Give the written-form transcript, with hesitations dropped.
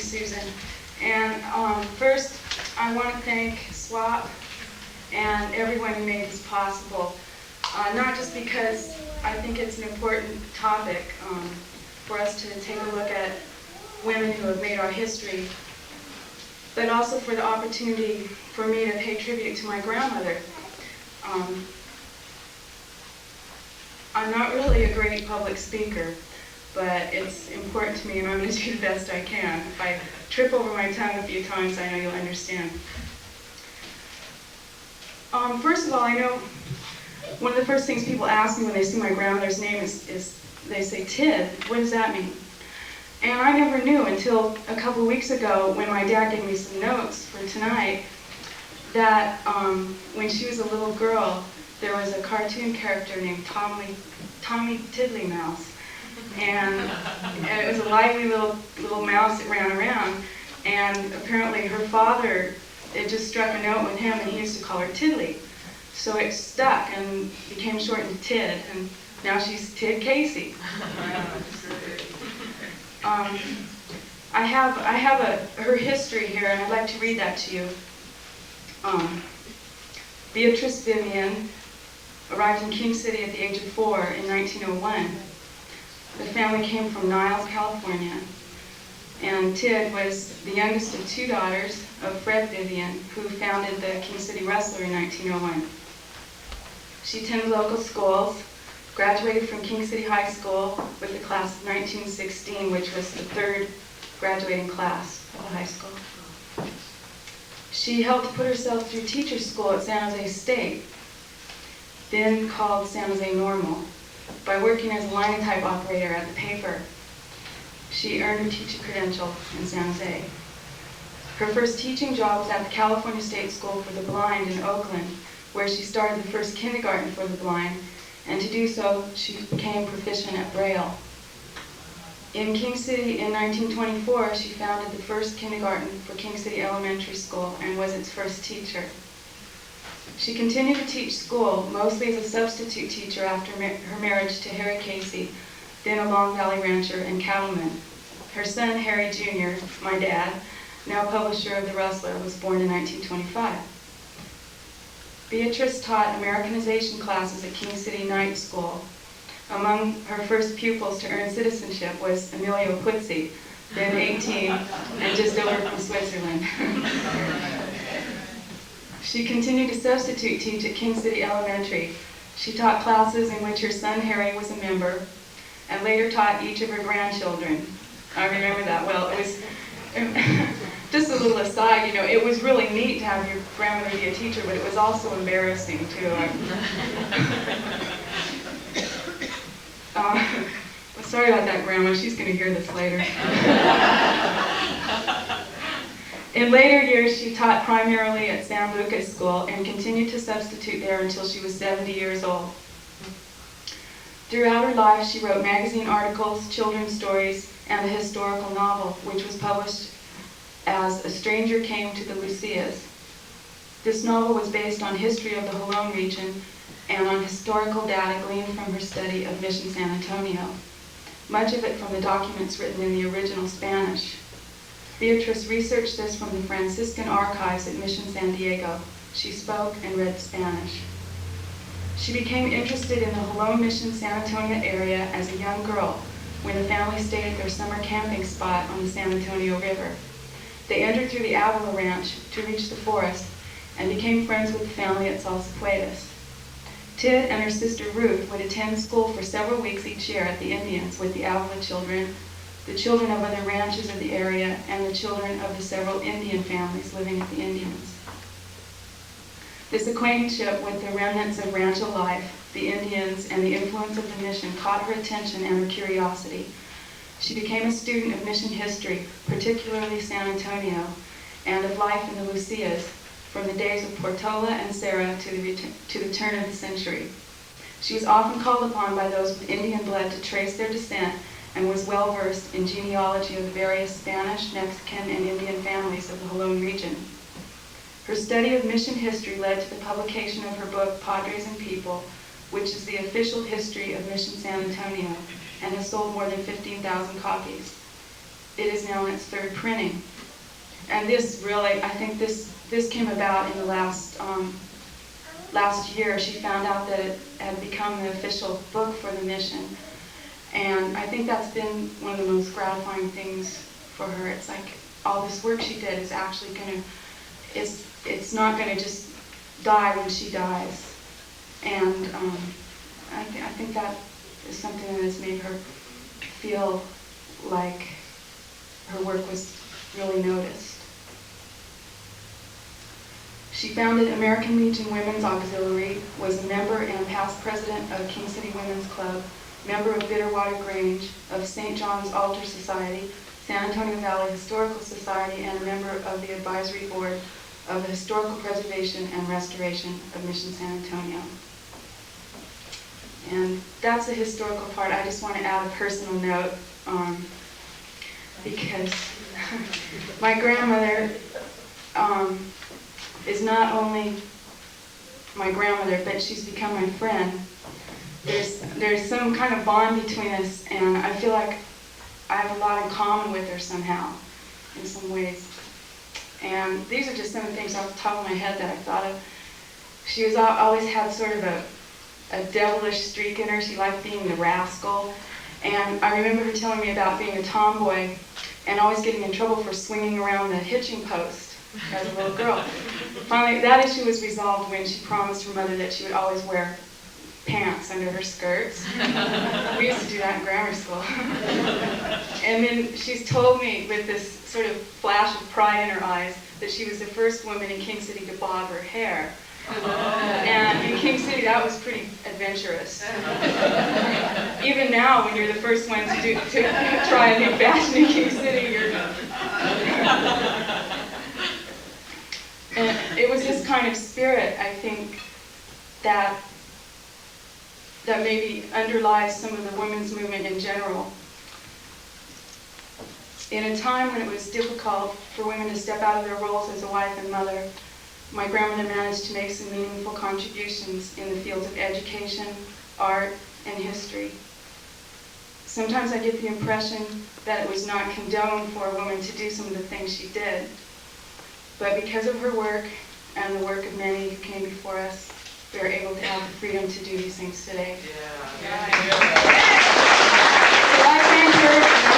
Susan. And first, I want to thank SWAP and everyone who made this possible. Not just because I think it's an important topic for us to take a look at women who have made our history, but also for the opportunity for me to pay tribute to my grandmother. I'm not really a great public speaker, but it's important to me, and I'm going to do the best I can. If I trip over my tongue a few times, I know you'll understand. First of all, I know one of the first things people ask me when they see my grandmother's name is they say, Tid, what does that mean? And I never knew until a couple of weeks ago when my dad gave me some notes for tonight that when she was a little girl, there was a cartoon character named Tommy Tiddlymouse. And it was a lively little mouse that ran around. And apparently her father, it just struck a note with him, and he used to call her Tiddly. So it stuck and became shortened to Tid, and now she's Tid Casey. I have her history here, and I'd like to read that to you. Beatrice Vivian arrived in King City at the age of 4 in 1901. The family came from Niles, California, and Tid was the youngest of 2 daughters of Fred Vivian, who founded the King City Wrestler in 1901. She attended local schools, graduated from King City High School with the class of 1916, which was the 3rd graduating class of the high school. She helped put herself through teacher school at San Jose State, then called San Jose Normal, by working as a linotype operator at the paper. She earned her teacher credential in San Jose. Her first teaching job was at the California State School for the Blind in Oakland, where she started the first kindergarten for the blind, and to do so, she became proficient at Braille. In King City in 1924, she founded the first kindergarten for King City Elementary School and was its first teacher. She continued to teach school, mostly as a substitute teacher after her marriage to Harry Casey, then a Long Valley rancher and cattleman. Her son, Harry Jr., my dad, now publisher of The Rustler, was born in 1925. Beatrice taught Americanization classes at King City Night School. Among her first pupils to earn citizenship was Emilio Puzzi, then 18 and just over from Switzerland. She continued to substitute teach at King City Elementary. She taught classes in which her son Harry was a member, and later taught each of her grandchildren. I remember that well. It was just a little aside, it was really neat to have your grandmother be a teacher, but it was also embarrassing too. Sorry about that, Grandma. She's going to hear this later. In later years, she taught primarily at San Lucas School and continued to substitute there until she was 70 years old. Throughout her life, she wrote magazine articles, children's stories, and a historical novel, which was published as A Stranger Came to the Lucias. This novel was based on history of the Jalón region and on historical data gleaned from her study of Mission San Antonio, much of it from the documents written in the original Spanish. Beatrice researched this from the Franciscan archives at Mission San Diego. She spoke and read Spanish. She became interested in the Jalón Mission San Antonio area as a young girl when the family stayed at their summer camping spot on the San Antonio River. They entered through the Avila Ranch to reach the forest and became friends with the family at Salsapuedas. Tid and her sister Ruth would attend school for several weeks each year at the Indians with the Avila children, the children of other ranches of the area, and the children of the several Indian families living at the Indians. This acquaintanceship with the remnants of rancho life, the Indians, and the influence of the mission caught her attention and her curiosity. She became a student of mission history, particularly San Antonio, and of life in the Lucias, from the days of Portola and Serra to the turn of the century. She was often called upon by those with Indian blood to trace their descent and was well versed in genealogy of the various Spanish, Mexican, and Indian families of the Jalón region. Her study of mission history led to the publication of her book, Padres and People, which is the official history of Mission San Antonio and has sold more than 15,000 copies. it is now in its third printing. And this really, I think this came about in the last year. She found out that it had become the official book for the mission. And I think that's been one of the most gratifying things for her. It's like all this work she did is actually going to, it's not going to just die when she dies. And I think that is something that has made her feel like her work was really noticed. She founded American Legion Women's Auxiliary, was a member and past president of King City Women's Club, member of Bitterwater Grange, of St. John's Altar Society, San Antonio Valley Historical Society, and a member of the advisory board of the Historical Preservation and Restoration of Mission San Antonio. And that's the historical part. I just want to add a personal note because my grandmother is not only my grandmother, but she's become my friend. There's some kind of bond between us, and I feel like I have a lot in common with her somehow, in some ways. And these are just some of the things off the top of my head that I thought of. She was always had sort of a devilish streak in her. She liked being the rascal. And I remember her telling me about being a tomboy and always getting in trouble for swinging around the hitching post as a little girl. Finally, that issue was resolved when she promised her mother that she would always wear pants under her skirts. We used to do that in grammar school. And then she's told me with this sort of flash of pride in her eyes that she was the first woman in King City to bob her hair. And in King City, that was pretty adventurous. Even now, when you're the first one to try a new fashion in King City, and it was this kind of spirit, I think, that maybe underlies some of the women's movement in general. In a time when it was difficult for women to step out of their roles as a wife and mother, my grandmother managed to make some meaningful contributions in the fields of education, art, and history. Sometimes I get the impression that it was not condoned for a woman to do some of the things she did. But because of her work and the work of many who came before us, we are able to have the freedom to do these things today. So I thank her.